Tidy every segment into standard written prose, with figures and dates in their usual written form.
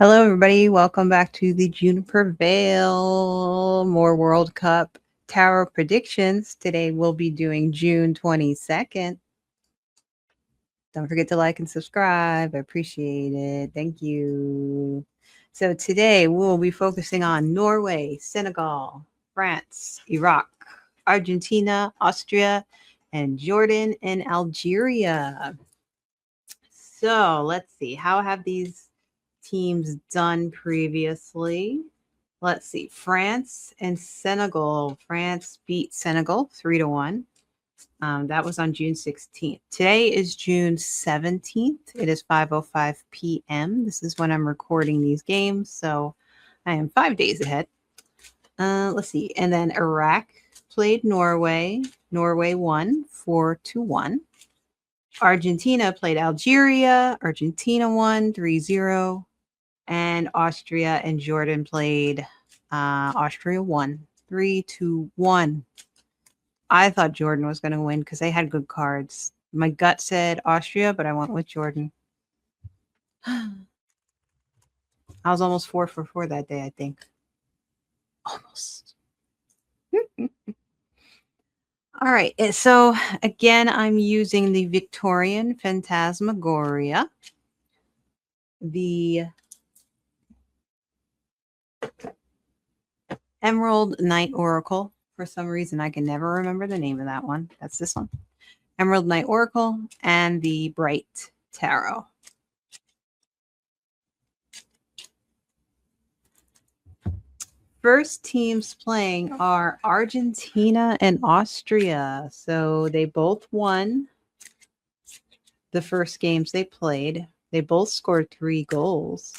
Hello, everybody. Welcome back to the Juniper Vale. More World Cup Tarot predictions. Today we'll be doing June 22nd. Don't forget to like and subscribe. I appreciate it. Thank you. So today we'll be focusing on Norway, Senegal, France, Iraq, Argentina, Austria, and Jordan and Algeria. So let's see. How have these teams done previously? Let's see. France and Senegal. France beat Senegal 3-1. That was on June 16th. Today is June 17th. It is 5:05 p.m. This is when I'm recording these games, so I am 5 days ahead. Let's see. And then Iraq played Norway. Norway won 4-1. Argentina played Algeria. Argentina won 3-0. And Austria and Jordan played. Austria won 3-1. I thought Jordan was going to win because they had good cards. My gut said Austria, but I went with Jordan. I was almost 4 for 4 that day, I think. Almost. All right. So again, I'm using the Victorian Phantasmagoria. The Emerald Night Oracle. For some reason, I can never remember the name of that one. That's this one. Emerald Night Oracle and the Bright Tarot. First teams playing are Argentina and Austria. So they both won the first games they played. They both scored 3 goals.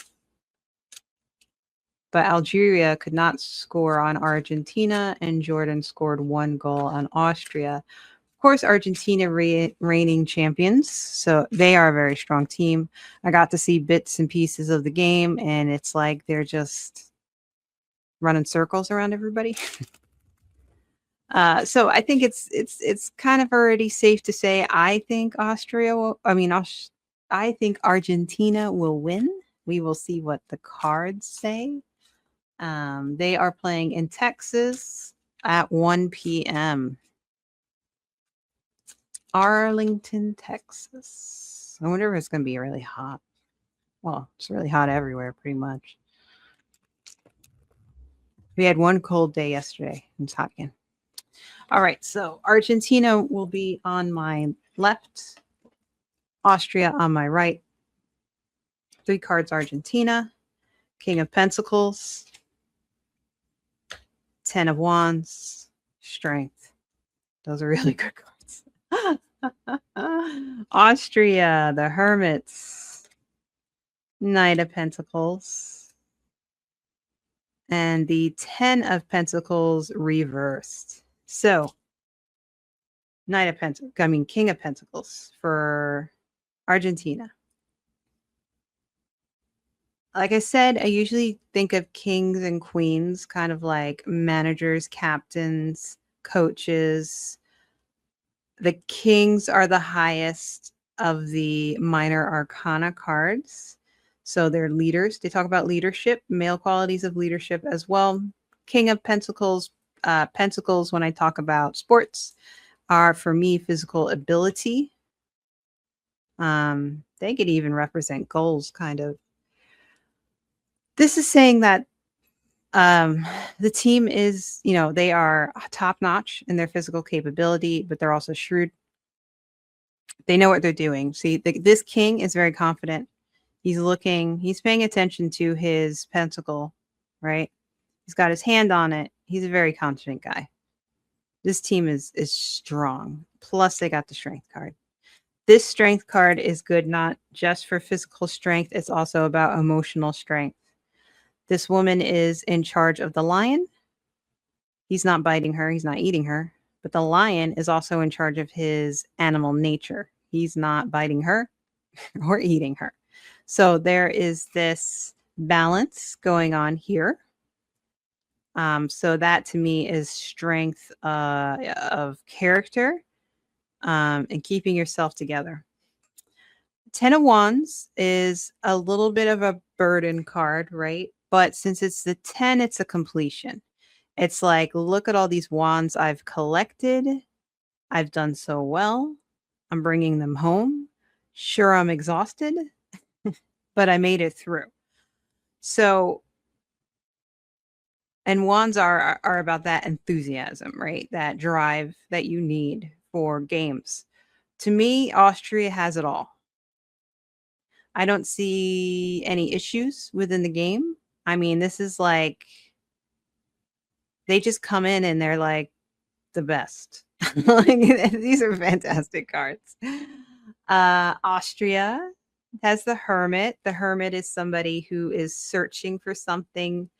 But Algeria could not score on Argentina, and Jordan scored 1 goal on Austria. Of course, Argentina reigning champions, so they are a very strong team. I got to see bits and pieces of the game, and it's like they're just running circles around everybody. So I think it's kind of already safe to say I think I think Argentina will win. We will see what the cards say. They are playing in Texas at 1 p.m. Arlington, Texas. I wonder if it's going to be really hot. Well, it's really hot everywhere, pretty much. We had one cold day yesterday. It's hot again. All right, so Argentina will be on my left, Austria on my right. 3 cards Argentina, King of Pentacles, 10 of Wands, Strength. Those are really good cards. Austria, the Hermits, Knight of Pentacles, and the 10 of Pentacles reversed. So, King of Pentacles for Argentina. Like I said, I usually think of kings and queens kind of like managers, captains, coaches. The kings are the highest of the minor arcana cards. So they're leaders. They talk about leadership, male qualities of leadership as well. King of Pentacles, Pentacles, when I talk about sports, are for me physical ability. They could even represent goals, kind of. This is saying that the team is, they are top notch in their physical capability, but they're also shrewd. They know what they're doing. See, this king is very confident. He's paying attention to his pentacle, right? He's got his hand on it. He's a very confident guy. This team is strong. Plus, they got the strength card. This strength card is good not just for physical strength. It's also about emotional strength. This woman is in charge of the lion. He's not biting her. He's not eating her. But the lion is also in charge of his animal nature. He's not biting her or eating her. So there is this balance going on here. So that to me is strength of character and keeping yourself together. Ten of Wands is a little bit of a burden card, right? But since it's the 10, it's a completion. It's like, look at all these wands I've collected. I've done so well. I'm bringing them home. Sure, I'm exhausted, but I made it through. So, and wands are about that enthusiasm, right? That drive that you need for games. To me, Austria has it all. I don't see any issues within the game. I mean, this is like they just come in and they're like the best. Like, these are fantastic cards. Austria has the Hermit. The Hermit is somebody who is searching for something.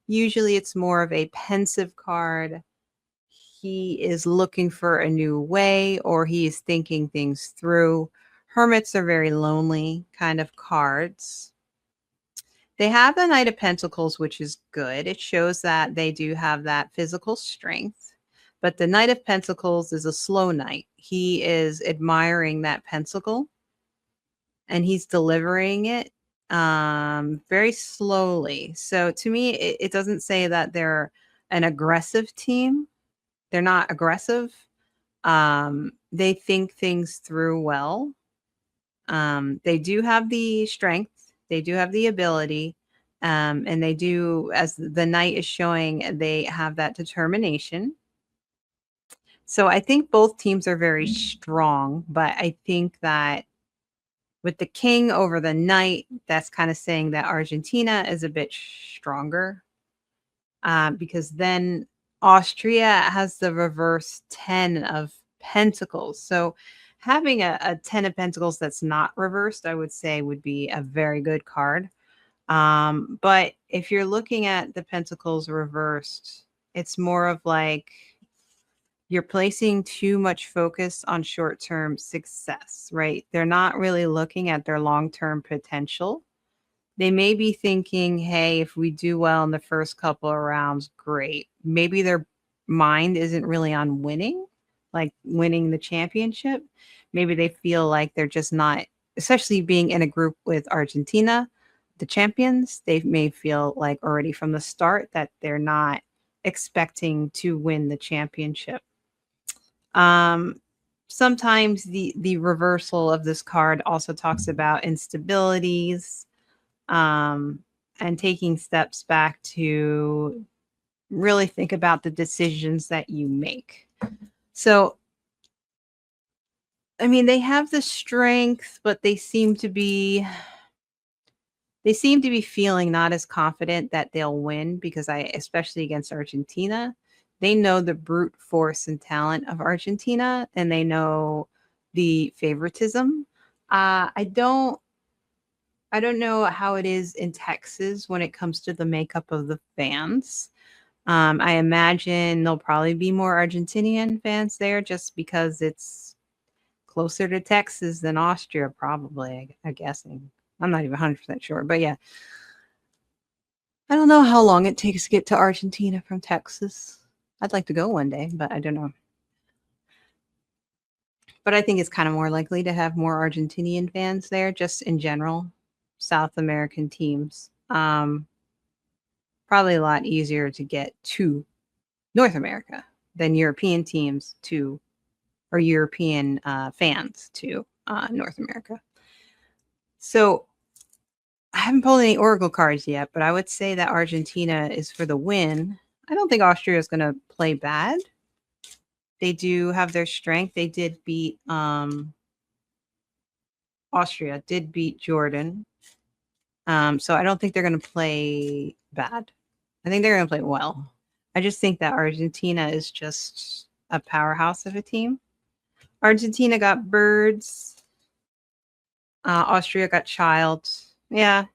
Usually it's more of a pensive card. He is looking for a new way or he is thinking things through. Hermits are very lonely kind of cards. They have the Knight of Pentacles, which is good. It shows that they do have that physical strength. But the Knight of Pentacles is a slow knight. He is admiring that pentacle and he's delivering it very slowly. So to me, it doesn't say that they're an aggressive team. They're not aggressive. They think things through well. They do have the strength. They do have the ability. And they do, as the knight is showing, they have that determination. So I think both teams are very strong, but I think that with the king over the knight, that's kind of saying that Argentina is a bit stronger because then Austria has the reverse 10 of pentacles. So having a 10 of pentacles that's not reversed, I would say would be a very good card. But if you're looking at the pentacles reversed, it's more of like you're placing too much focus on short-term success, right? They're not really looking at their long-term potential. They may be thinking, hey, if we do well in the first couple of rounds, great. Maybe their mind isn't really on winning, like winning the championship. Maybe they feel like they're just not, especially being in a group with Argentina, the champions, they may feel like already from the start that they're not expecting to win the championship. Sometimes the reversal of this card also talks about instabilities, and taking steps back to really think about the decisions that you make. So, I mean, they have the strength, but they seem to be feeling not as confident that they'll win because especially against Argentina, they know the brute force and talent of Argentina and they know the favoritism. I don't know how it is in Texas when it comes to the makeup of the fans. I imagine there'll probably be more Argentinian fans there just because it's closer to Texas than Austria, probably, I'm guessing. I'm not even 100% sure, but yeah. I don't know how long it takes to get to Argentina from Texas. I'd like to go one day, but I don't know. But I think it's kind of more likely to have more Argentinian fans there, just in general. South American teams. Probably a lot easier to get to North America than European teams to, or European fans to North America. So I haven't pulled any Oracle cards yet, but I would say that Argentina is for the win. I don't think Austria is going to play bad. They do have their strength. They did beat Austria, did beat Jordan. So I don't think they're going to play bad. I think they're going to play well. I just think that Argentina is just a powerhouse of a team. Argentina got birds. Austria got child. Yeah.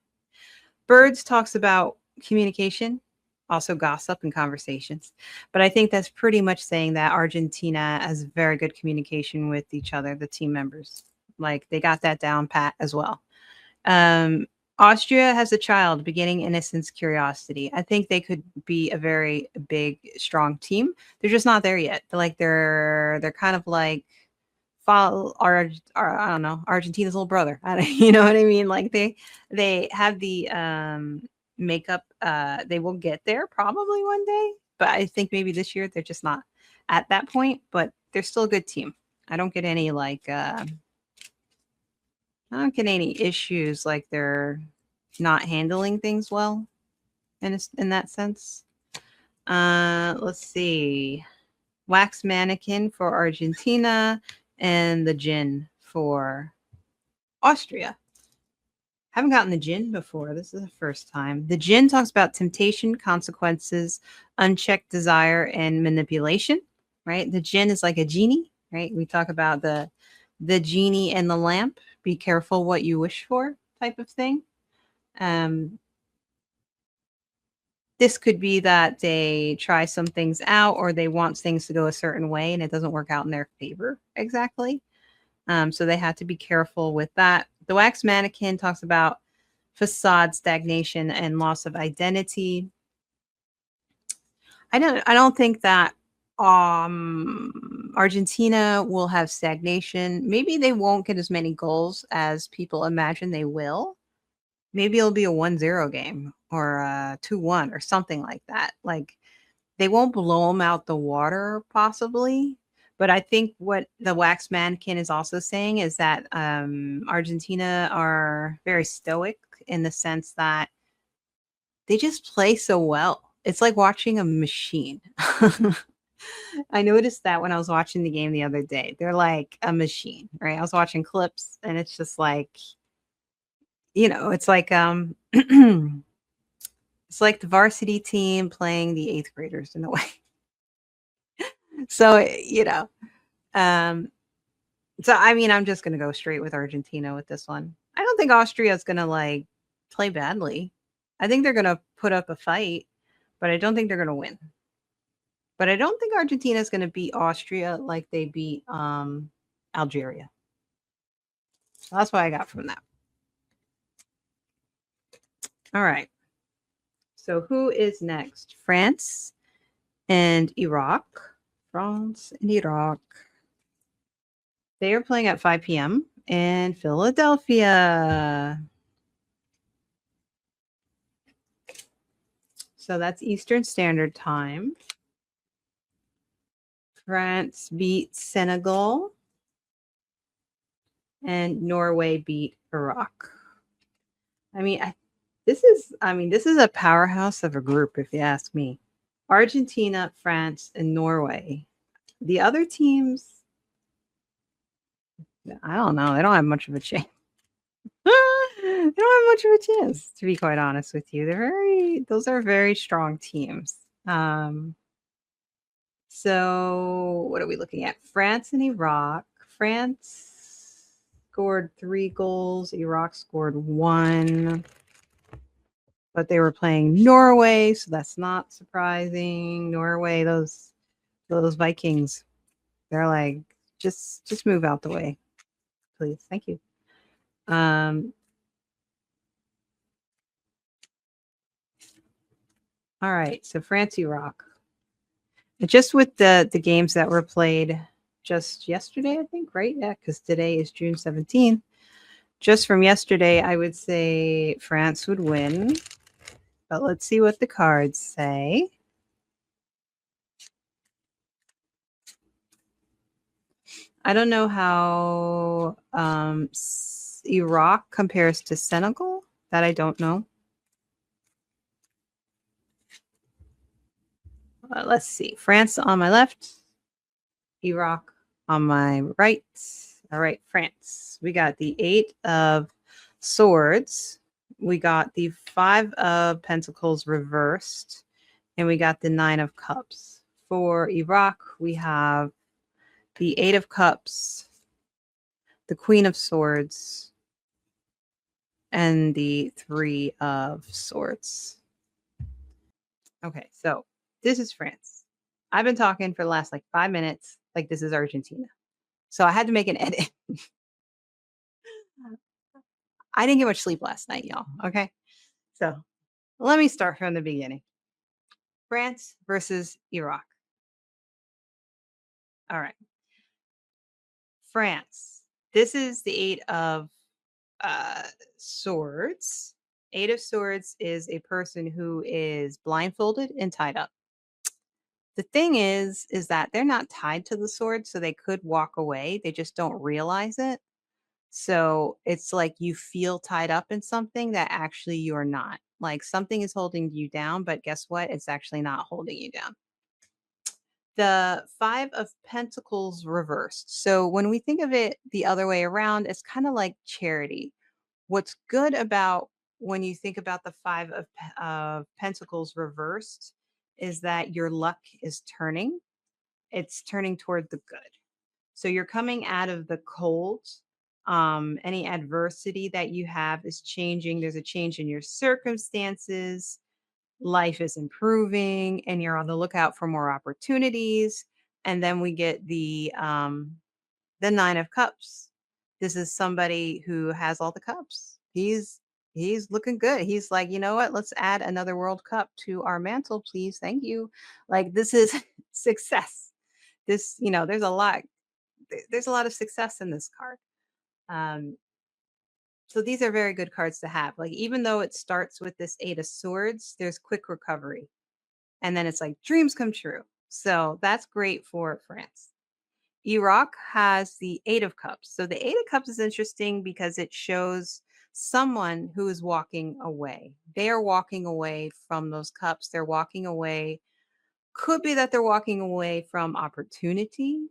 Birds talks about communication, also gossip and conversations. But I think that's pretty much saying that Argentina has very good communication with each other, the team members. Like they got that down pat as well. Austria has a child, beginning, innocence, curiosity. I think they could be a very big, strong team. They're just not there yet. They're kind of like follow our I don't know, Argentina's little brother. You know what I mean? Like they have the makeup. They will get there probably one day, but I think maybe this year they're just not at that point. But they're still a good team. I don't get any like I don't get any issues like they're not handling things well in that sense. Let's see. Wax Mannequin for Argentina and the Gin for Austria. Haven't gotten the Gin before. This is the first time. The Gin talks about temptation, consequences, unchecked desire, and manipulation. Right? The Gin is like a genie. Right? We talk about the genie and the lamp. Be careful what you wish for, type of thing. Um, this could be that they try some things out or they want things to go a certain way and it doesn't work out in their favor exactly. So they have to be careful with that. The wax mannequin talks about facade stagnation and loss of identity. I don't think that Argentina will have stagnation. Maybe they won't get as many goals as people imagine they will. Maybe it'll be a 1-0 game or a 2-1 or something like that. Like they won't blow them out the water possibly, but I think what the wax mannequin is also saying is that Argentina are very stoic in the sense that they just play so well. It's like watching a machine. I noticed that when I was watching the game the other day. They're like a machine, right? I was watching clips and it's just like, it's like it's like the varsity team playing the 8th graders in a way. So, um so I mean, I'm just going to go straight with Argentina with this one. I don't think Austria is going to like play badly. I think they're going to put up a fight, but I don't think they're going to win. But I don't think Argentina is going to beat Austria like they beat Algeria. So that's what I got from that. All right. So who is next? France and Iraq. France and Iraq. They are playing at 5 p.m. in Philadelphia. So that's Eastern Standard Time. France beat Senegal and Norway beat Iraq. This is a powerhouse of a group if you ask me. Argentina, France, and Norway. The other teams, I don't know. They don't have much of a chance. They don't have much of a chance, to be quite honest with you. Those are very strong teams. So what are we looking at? France and Iraq. France scored 3 goals. Iraq scored 1. But they were playing Norway, so that's not surprising. Norway, those Vikings, they're like, just move out the way, please. Thank you. All right, so France, Iraq. Just with the games that were played just yesterday, I think, right? Yeah, because today is June 17th. Just from yesterday, I would say France would win. But let's see what the cards say. I don't know how Iraq compares to Senegal. That I don't know. Let's see. France on my left, Iraq on my right. All right, France. We got the 8 of Swords. We got the 5 of Pentacles reversed. And we got the 9 of Cups. For Iraq, we have the 8 of Cups, the Queen of Swords, and the 3 of Swords. Okay, so this is France. I've been talking for the last like 5 minutes like this is Argentina. So I had to make an edit. I didn't get much sleep last night, y'all. Okay. So let me start from the beginning. France versus Iraq. All right. France. This is the 8 of uh, swords. 8 of swords is a person who is blindfolded and tied up. The thing is that they're not tied to the sword, so they could walk away. They just don't realize it. So it's like you feel tied up in something that actually you're not. Like something is holding you down, but guess what? It's actually not holding you down. The 5 of Pentacles reversed. So when we think of it the other way around, it's kind of like charity. What's good about when you think about the 5 of Pentacles reversed is that your luck is turning. It's turning toward the good. So you're coming out of the cold. Any adversity that you have is changing. There's a change in your circumstances. Life is improving, and you're on the lookout for more opportunities. And then we get the 9 of Cups. This is somebody who has all the cups. He's looking good. He's like, you know what? Let's add another World Cup to our mantle, please. Thank you. Like this is success. This, there's a lot of success in this card. Um, so these are very good cards to have. Like even though it starts with this 8 of swords, there's quick recovery. And then it's like dreams come true. So that's great for France. Iraq has the 8 of cups. So the 8 of cups is interesting because it shows someone who is walking away. They are walking away from those cups. They're walking away. Could be that they're walking away from opportunity.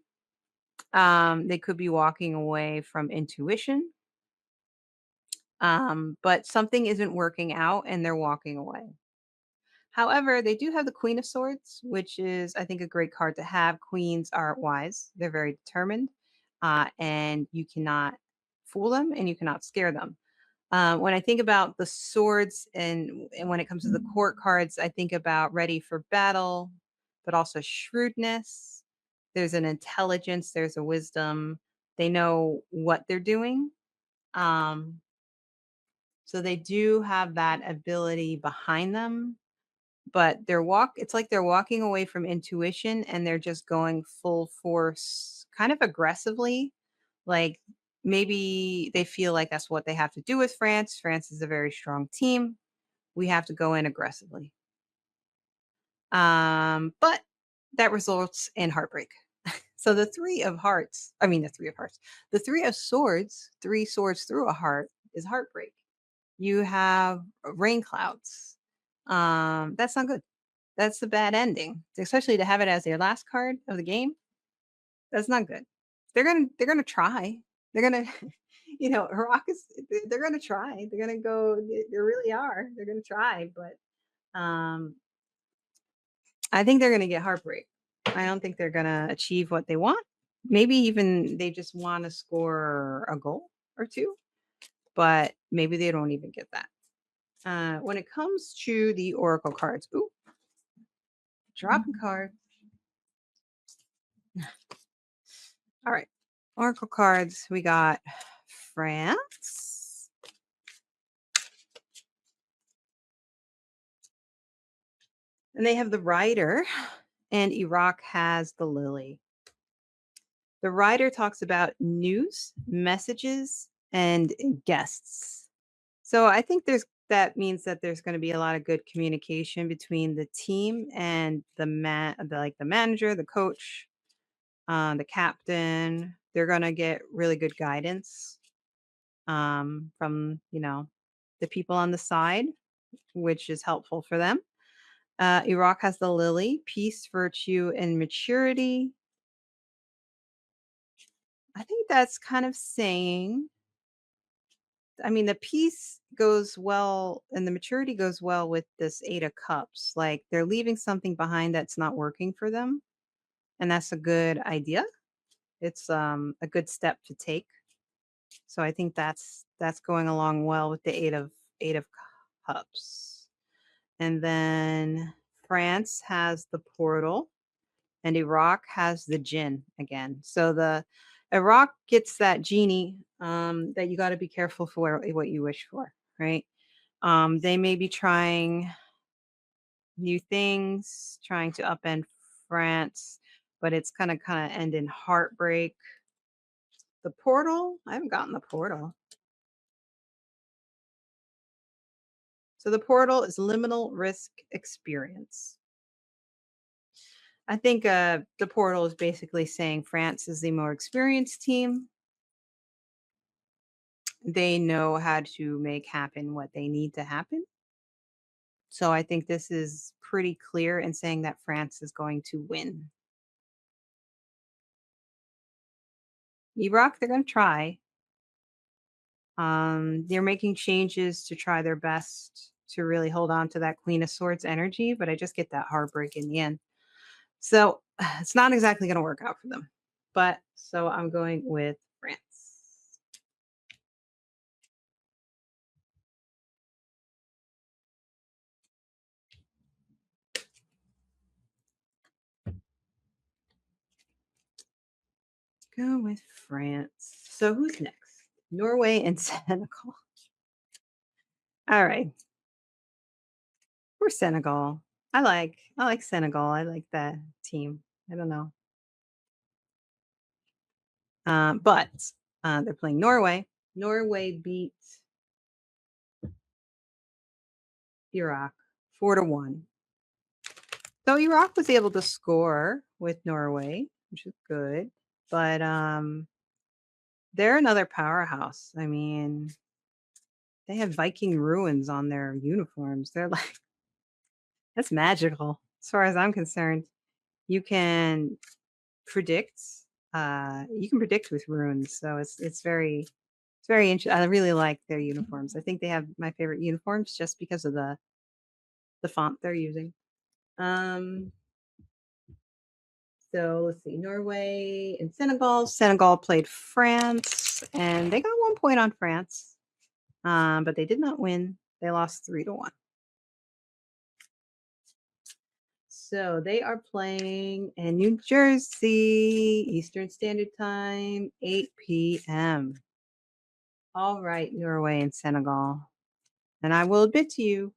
They could be walking away from intuition. But something isn't working out and they're walking away. However, they do have the Queen of Swords, which is, I think, a great card to have. Queens are wise, they're very determined, and you cannot fool them and you cannot scare them. When I think about the swords and when it comes to the court cards, I think about ready for battle, but also shrewdness. There's an intelligence, there's a wisdom. They know what they're doing. Um, so they do have that ability behind them, but it's like they're walking away from intuition and they're just going full force, kind of aggressively. Like maybe they feel like that's what they have to do with France. France is a very strong team. We have to go in aggressively. But that results in heartbreak. So the 3 of hearts, I mean the 3 of hearts, the 3 of swords, 3 swords through a heart is heartbreak. You have rain clouds. That's not good. That's a bad ending, especially to have it as your last card of the game. That's not good. They're gonna try. They're gonna, Iraq is. They're gonna try. They're gonna go. They really are. They're gonna try, but I think they're gonna get heartbreak. I don't think they're gonna achieve what they want. Maybe even they just want to score a goal or two, but maybe they don't even get that. When it comes to the oracle cards, ooh, dropping card. All right. Oracle cards, we got France. And they have the Rider, and Iraq has the Lily. The Rider talks about news, messages, and guests. So I think that means that there's going to be a lot of good communication between the team and the manager, the coach, the captain. They're going to get really good guidance from the people on the side, which is helpful for them. Iraq has the Lily, peace, virtue, and maturity. I think that's kind of saying, I mean, the peace goes well and the maturity goes well with this 8 of cups. Like they're leaving something behind that's not working for them. And that's a good idea. It's a good step to take. So I think that's going along well with the 8 of cups. And then France has the portal and Iraq has the jinn again. So the Iraq gets that genie that you got to be careful for what you wish for, right? They may be trying new things, trying to upend France, but it's kind of end in heartbreak. The portal? I haven't gotten the portal. So the portal is liminal risk experience. I think the portal is basically saying France is the more experienced team. They know how to make happen what they need to happen. So I think this is pretty clear in saying that France is going to win. Iraq, they're going to try. They're making changes to try their best to really hold on to that Queen of Swords energy, but I just get that heartbreak in the end. So it's not exactly going to work out for them. But so I'm going with France. Go with France. So who's next? Norway and Senegal. All right. We're Senegal. I like Senegal. I like that team. I don't know. But they're playing Norway. Norway beat Iraq 4-1. So Iraq was able to score with Norway, which is good. But they're another powerhouse. I mean, they have Viking ruins on their uniforms. They're like that's magical as far as I'm concerned. You can predict with runes. So it's very interesting. I really like their uniforms. I think they have my favorite uniforms just because of the font they're using. Um So let's see, Norway and Senegal. Senegal played France, and they got 1 point on France, but they did not win. They lost 3-1. So they are playing in New Jersey, Eastern Standard Time, 8 p.m. All right, Norway and Senegal. And I will admit to you,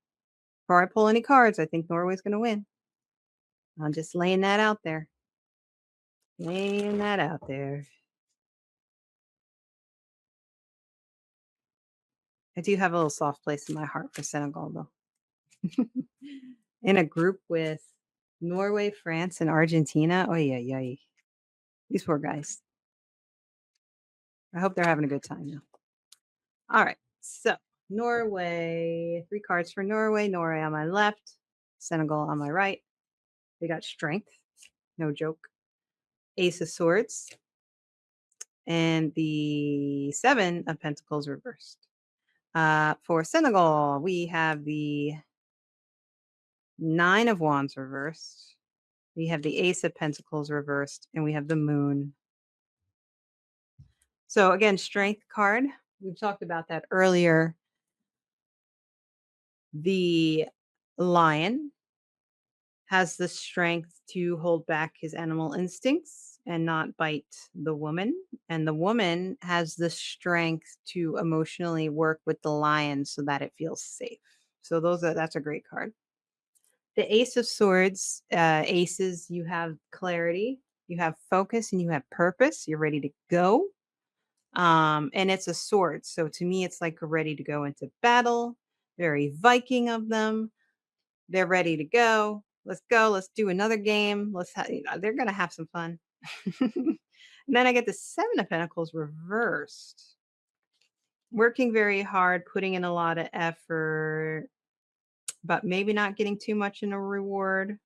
before I pull any cards, I think Norway's going to win. I'm just laying that out there. Laying that out there. I do have a little soft place in my heart for Senegal, though. In a group with Norway, France, and Argentina. Oh, yeah, yeah. These poor guys. I hope they're having a good time now. All right. So, Norway, 3 cards for Norway. Norway on my left, Senegal on my right. They got strength. No joke. Ace of Swords. And the 7 of Pentacles reversed. For Senegal, we have the 9 of Wands reversed. We have the Ace of Pentacles reversed, and we have the Moon. So again, Strength card. We've talked about that earlier. The lion has the strength to hold back his animal instincts and not bite the woman. And the woman has the strength to emotionally work with the lion so that it feels safe. So that's a great card. The Ace of Swords, aces, you have clarity, you have focus, and you have purpose. You're ready to go. And it's a sword. So to me, it's like ready to go into battle. Very Viking of them. They're ready to go. Let's go. Let's do another game. They're going to have some fun. And then I get the 7 of Pentacles reversed. Working very hard, putting in a lot of effort, but maybe not getting too much in a reward.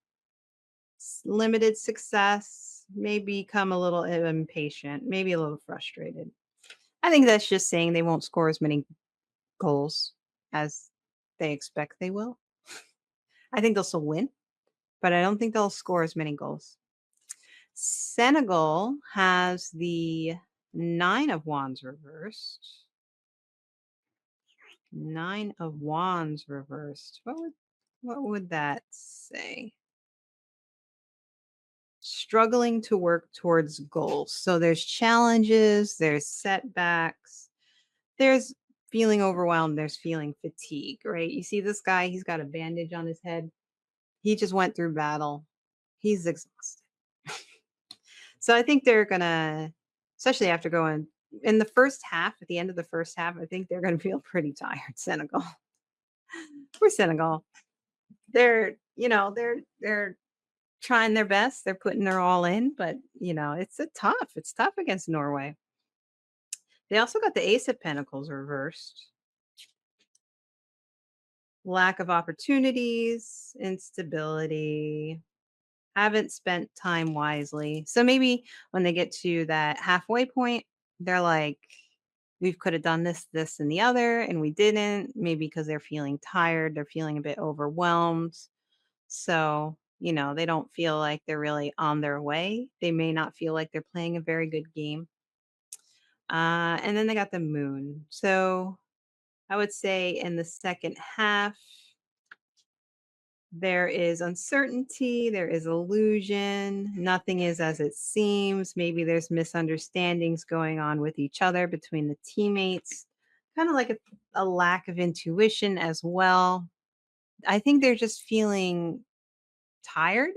Limited success, may become a little impatient, maybe a little frustrated. I think that's just saying they won't score as many goals as they expect they will. I think they'll still win, but I don't think they'll score as many goals. Senegal has the 9 of Wands reversed. 9 of Wands reversed. What would that say? Struggling to work towards goals. So there's challenges, there's setbacks, there's feeling overwhelmed, there's feeling fatigue, right? You see this guy, he's got a bandage on his head. He just went through battle. He's exhausted. So I think they're gonna, especially after going in the first half, at the end of the first half, I think they're gonna feel pretty tired, Senegal. Poor Senegal. They're trying their best. They're putting their all in, but, it's tough against Norway. They also got the Ace of Pentacles reversed. Lack of opportunities, instability, haven't spent time wisely. So maybe when they get to that halfway point, they're like, we could have done this, this, and the other, and we didn't. Maybe because they're feeling tired, they're feeling a bit overwhelmed. So, they don't feel like they're really on their way. They may not feel like they're playing a very good game. And then they got the moon. So I would say in the second half, there is uncertainty, there is illusion, nothing is as it seems. Maybe there's misunderstandings going on with each other between the teammates, kind of like a lack of intuition as well. I think they're just feeling tired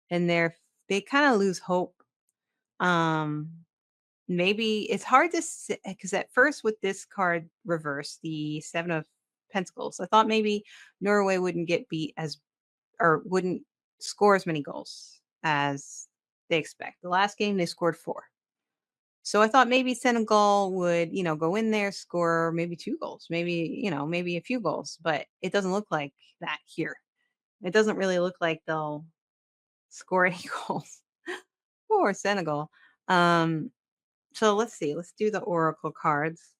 and they kind of lose hope. Um Maybe it's hard to say because at first with this card reversed, the 7 of Pentacles, I thought maybe Norway wouldn't get beat as or wouldn't score as many goals as they expect. The last game they scored 4. So I thought maybe Senegal would, go in there, score maybe 2 goals, maybe a few goals, but it doesn't look like that here. It doesn't really look like they'll score any goals for Senegal. Um, so let's see. Let's do the oracle cards.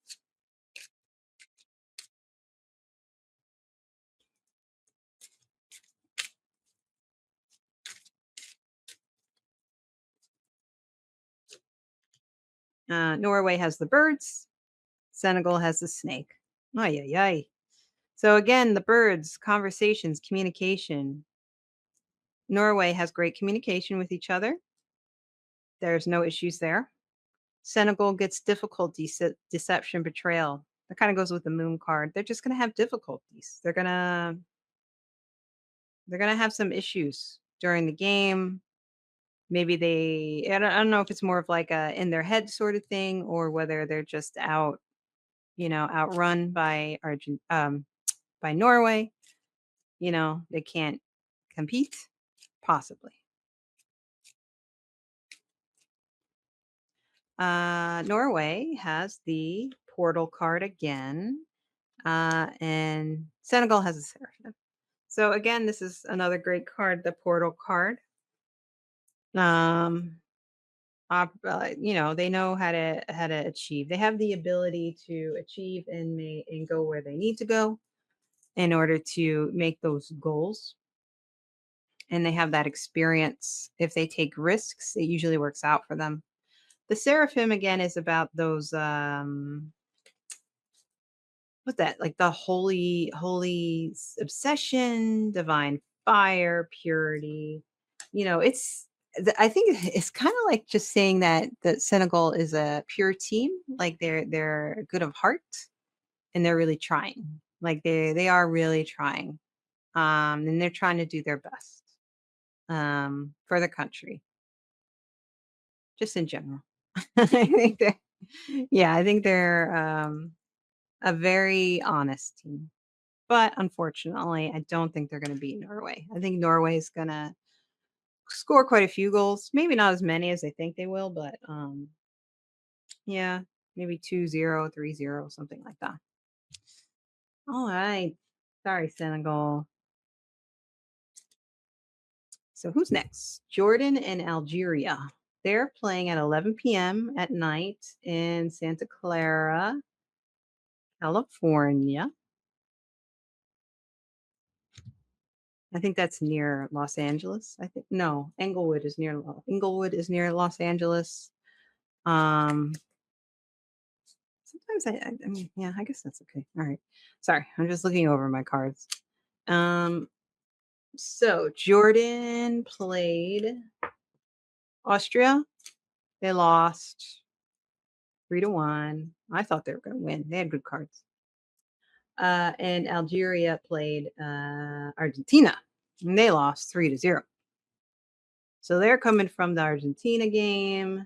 Norway has the birds. Senegal has the snake. Ay, ay, ay. So again, the birds, conversations, communication. Norway has great communication with each other. There's no issues there. Senegal gets difficulty, deception, betrayal. That kind of goes with the moon card. They're just going to have difficulties. They're going to have some issues during the game. Maybe I don't know if it's more of like a in their head sort of thing or whether they're just outrun by Norway. They can't compete, possibly. Norway has the portal card again, and Senegal has a seraphim. So again, this is another great card, the portal card. Um, they know how to achieve. They have the ability to achieve and go where they need to go in order to make those goals. And they have that experience. If they take risks, it usually works out for them. The seraphim again is about those what's that? Like the obsession, divine fire, purity. I think it's kind of like just saying that Senegal is a pure team. Like they're good of heart and they're really trying. Like they are really trying. And they're trying to do their best for the country, just in general. I think I think they're a very honest team. But unfortunately, I don't think they're gonna beat Norway. I think Norway is gonna score quite a few goals, maybe not as many as they think they will, but, yeah, maybe 2-0, 3-0, something like that. Alright. Sorry, Senegal. So who's next? Jordan and Algeria. They're playing at 11 p.m. at night in Santa Clara, California. I think that's near Los Angeles. I think no, Englewood is near Los Angeles. Um, Sometimes I mean, yeah, I guess that's okay. All right. Sorry, I'm just looking over my cards. Um, so Jordan played Austria. They lost 3-1. I thought they were going to win. They had good cards. And Algeria played Argentina, and they lost 3-0. So they're coming from the Argentina game.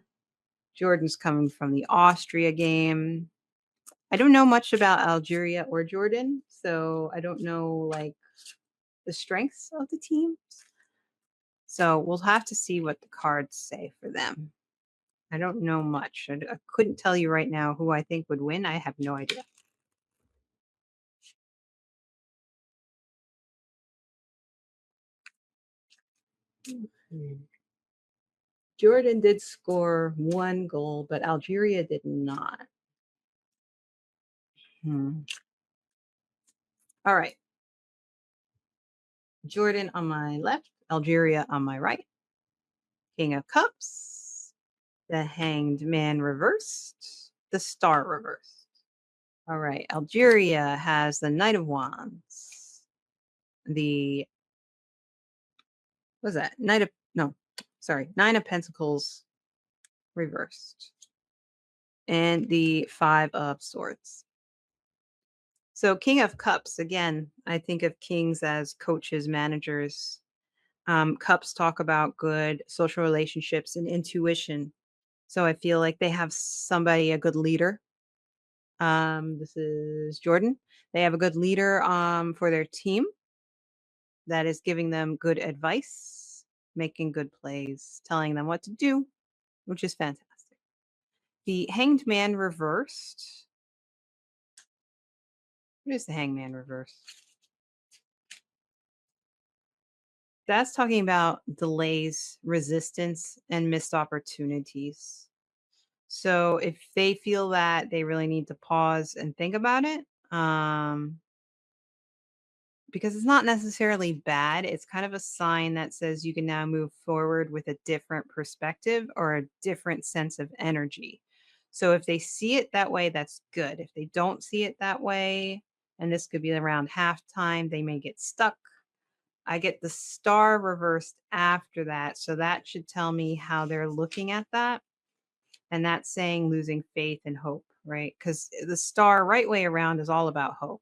Jordan's coming from the Austria game. I don't know much about Algeria or Jordan, so I don't know like the strengths of the team. So we'll have to see what the cards say for them. I don't know much. I couldn't tell you right now who I think would win. I have no idea. Mhm. Jordan did score one goal, but Algeria did not. Hmm. All right. Jordan on my left, Algeria on my right. King of Cups, the Hanged Man reversed, the Star reversed. All right. Algeria has the Knight of Wands, the what's that? Knight of no, sorry, Nine of Pentacles reversed, and the Five of Swords. So King of Cups, again, I think of kings as coaches, managers. Cups talk about good social relationships and intuition. So I feel like they have somebody, a good leader. This is Jordan. They have a good leader for their team that is giving them good advice, making good plays, telling them what to do, which is fantastic. The Hanged Man reversed. What is the Hanged Man reversed? That's talking about delays, resistance, and missed opportunities. So if they feel that they really need to pause and think about it, because it's not necessarily bad, it's kind of a sign that says you can now move forward with a different perspective or a different sense of energy. So if they see it that way, that's good. If they don't see it that way, and this could be around halftime, they may get stuck. I get the star reversed after that. So that should tell me how they're looking at that. And that's saying losing faith and hope, right? Because the star right way around is all about hope.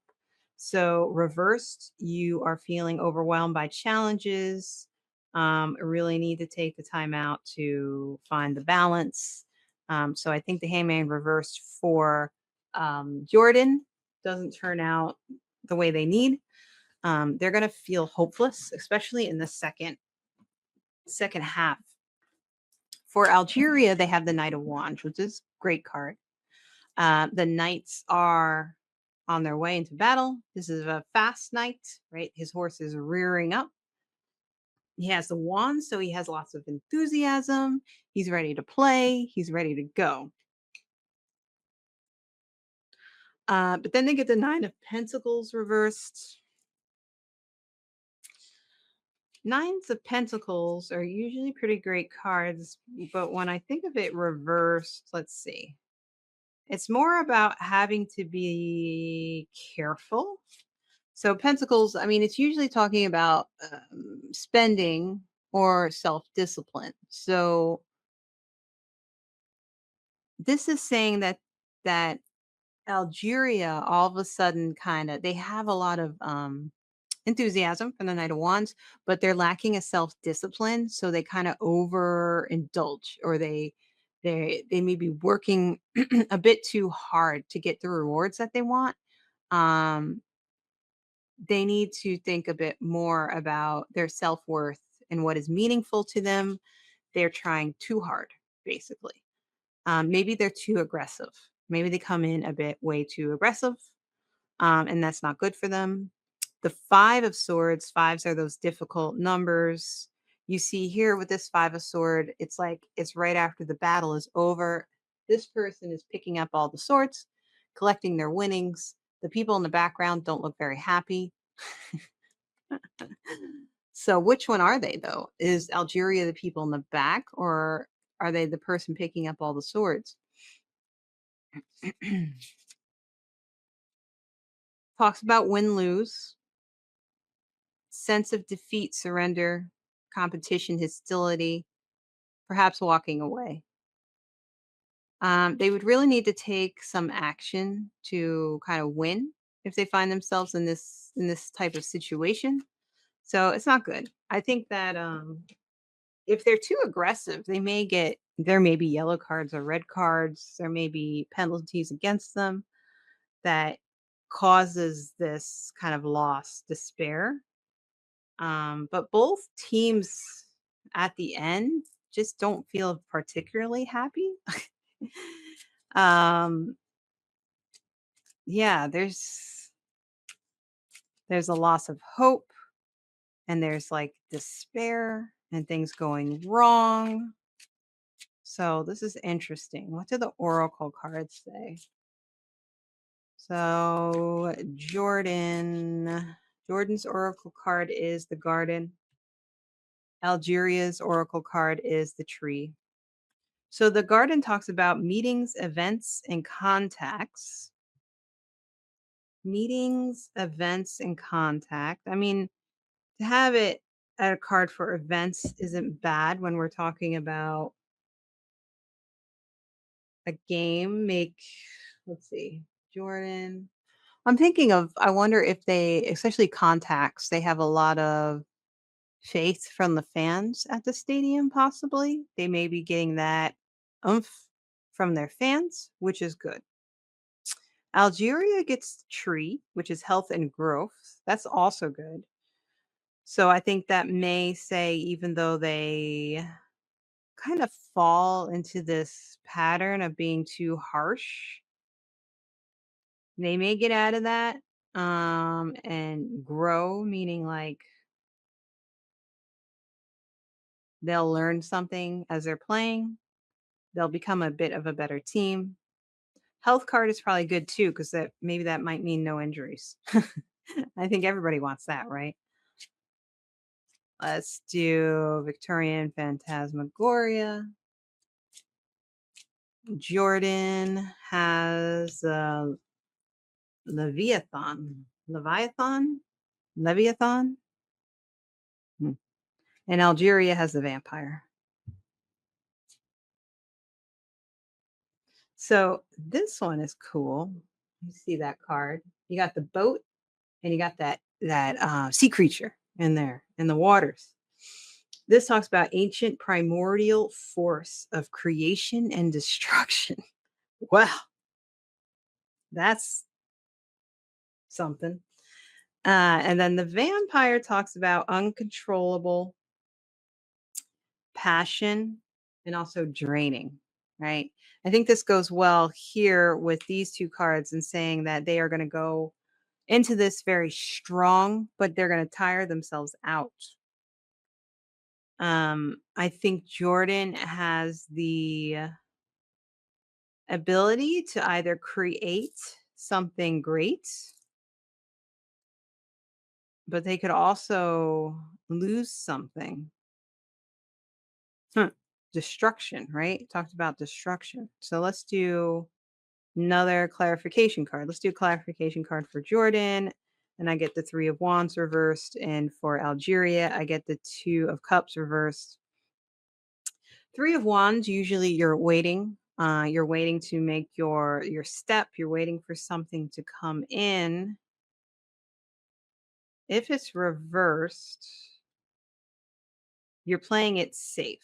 So reversed, you are feeling overwhelmed by challenges. Really need to take the time out to find the balance. So I think the hangman reversed for Jordan doesn't turn out the way they need. They're going to feel hopeless, especially in the second half. For Algeria, they have the Knight of Wands, which is a great card. The knights are on their way into battle. This is a fast knight, right? His horse is rearing up. He has the wand, so he has lots of enthusiasm. He's ready to play. He's ready to go. But then they get the Nine of Pentacles reversed. Nines of Pentacles are usually pretty great cards, but when I think of it reversed, let's see. It's more about having to be careful. So pentacles, I mean, it's usually talking about spending or self-discipline. So this is saying that Algeria all of a sudden kind of they have a lot of enthusiasm from the Knight of Wands, but they're lacking a self-discipline, so they kind of overindulge or they may be working a bit too hard to get the rewards that they want. Um, they need to think a bit more about their self-worth and what is meaningful to them. They're trying too hard, basically. Maybe they're too aggressive. Maybe they come in a bit way too aggressive, and that's not good for them. The Five of Swords, fives are those difficult numbers. You see here with this Five of Sword, it's like it's right after the battle is over. This person is picking up all the swords, collecting their winnings. The people in the background don't look very happy. So which one are they though? Is Algeria the people in the back or are they the person picking up all the swords? Talks about win lose, sense of defeat, surrender, competition, hostility, perhaps walking away. They would really need to take some action to kind of win if they find themselves in this type of situation. So it's not good. I think that if they're too aggressive, there may be yellow cards or red cards, there may be penalties against them that causes this kind of loss, despair. But both teams at the end just don't feel particularly happy. um, yeah, there's a loss of hope and there's like despair and things going wrong. So this is interesting. What do the oracle cards say? So Jordan's oracle card is the garden. Algeria's oracle card is the tree. So the garden talks about meetings, events, and contacts. Meetings, events, and contact. I mean, to have it at a card for events isn't bad when we're talking about a game. Let's see, Jordan. I'm thinking of, I wonder if they, especially contacts, they have a lot of faith from the fans at the stadium, possibly. They may be getting that oomph from their fans, which is good. Algeria gets tree, which is health and growth. That's also good. So I think that may say, even though they kind of fall into this pattern of being too harsh, they may get out of that and grow, meaning like they'll learn something as they're playing. They'll become a bit of a better team. Health card is probably good too, because that might mean no injuries. I think everybody wants that, right? Let's do Victorian Phantasmagoria. Jordan has Leviathan. Leviathan? Leviathan? Hmm. And Algeria has the vampire. So this one is cool. You see that card. You got the boat and you got that sea creature in there in the waters. This talks about ancient primordial force of creation and destruction. Wow, that's something. And then the vampire talks about uncontrollable passion and also draining, right? I think this goes well here with these two cards and saying that they are going to go into this very strong, but they're going to tire themselves out. I think Jordan has the ability to either create something great, but they could also lose something. Huh. Destruction, right? Talked about destruction. So let's do another clarification card. Let's do a clarification card for Jordan. And I get the Three of Wands reversed. And for Algeria, I get the Two of Cups reversed. Three of Wands, usually you're waiting. You're waiting to make your step. You're waiting for something to come in. If it's reversed, you're playing it safe.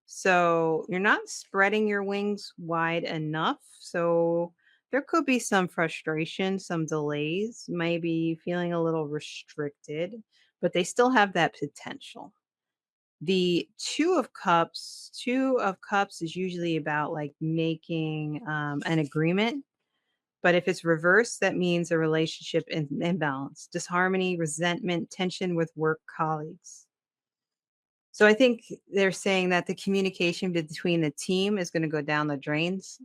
So you're not spreading your wings wide enough. So there could be some frustration, some delays, maybe feeling a little restricted, but they still have that potential. The Two of Cups is usually about like making an agreement. But if it's reversed, that means a relationship imbalance, disharmony, resentment, tension with work colleagues. So I think they're saying that the communication between the team is going to go down the drains.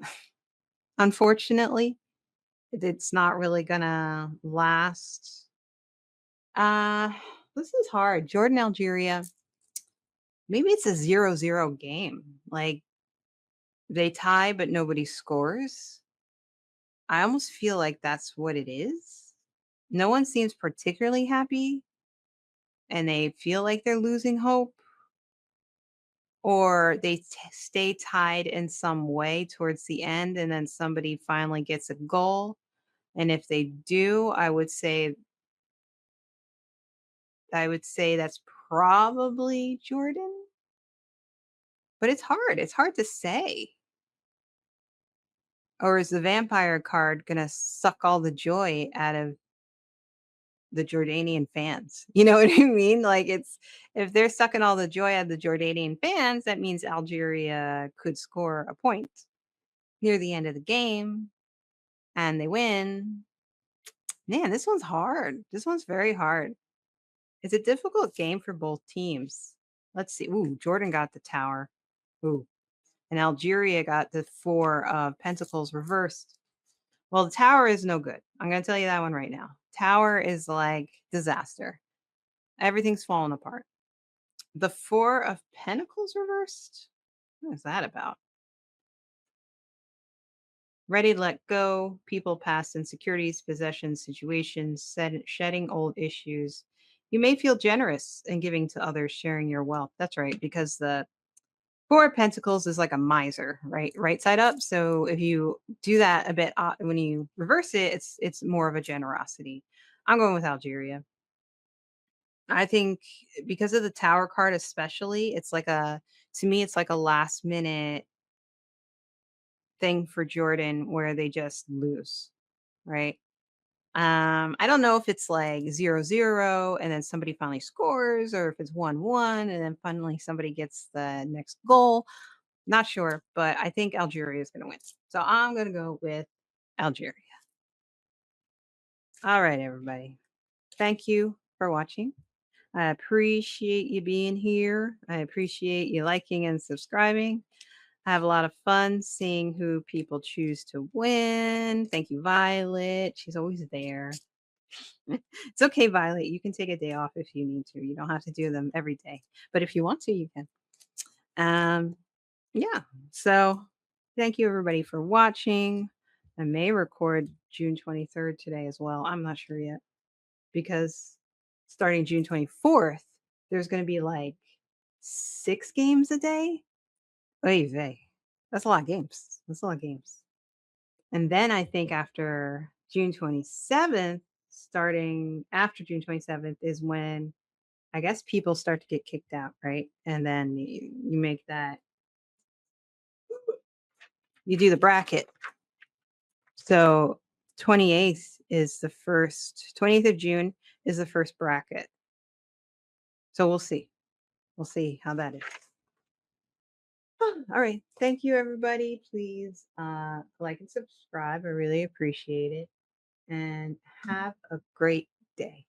Unfortunately, it's not really going to last. Uh, this is hard. Jordan, Algeria. Maybe it's a 0-0 game. Like they tie, but nobody scores. I almost feel like that's what it is. No one seems particularly happy and they feel like they're losing hope, or they stay tied in some way towards the end and then somebody finally gets a goal. And if they do, I would say that's probably Jordan. but it's hard. It's hard to say. Or is the vampire card gonna suck all the joy out of the Jordanian fans? You know what I mean? Like, it's if they're sucking all the joy out of the Jordanian fans, that means Algeria could score a point near the end of the game and they win. Man, this one's hard. This one's very hard. It's a difficult game for both teams. Let's see. Ooh, Jordan got the tower. Ooh. And Algeria got the 4 of pentacles reversed. Well, the tower is no good. I'm going to tell you that one right now. Tower is like disaster. Everything's falling apart. The 4 of pentacles reversed? What is that about? Ready to let go, people, past insecurities, possessions, situations, shedding old issues. You may feel generous in giving to others, sharing your wealth. That's right, because the 4 of Pentacles is like a miser, right? Right side up. So if you do that a bit when you reverse it, it's more of a generosity. I'm going with Algeria. I think because of the Tower card, especially, it's like a to me, it's like a last minute thing for Jordan where they just lose, right? I don't know if it's like 0-0 and then somebody finally scores, or if it's 1-1 and then finally somebody gets the next goal. Not sure, but I think Algeria is going to win. So I'm going to go with Algeria. All right, everybody. Thank you for watching. I appreciate you being here. I appreciate you liking and subscribing. I have a lot of fun seeing who people choose to win. Thank you, Violet. She's always there. It's okay, Violet. You can take a day off if you need to. You don't have to do them every day. But if you want to, you can. Um, yeah. So thank you everybody for watching. I may record June 23rd today as well. I'm not sure yet because starting June 24th, there's going to be like 6 games a day. Oy vey. That's a lot of games. That's a lot of games. And then I think after June 27th, starting after June 27th is when I guess people start to get kicked out, right? And then you make that, you do the bracket. So 28th is the first, 28th of June is the first bracket. So we'll see. We'll see how that is. All right. Thank you, everybody. Please like and subscribe. I really appreciate it. And have a great day.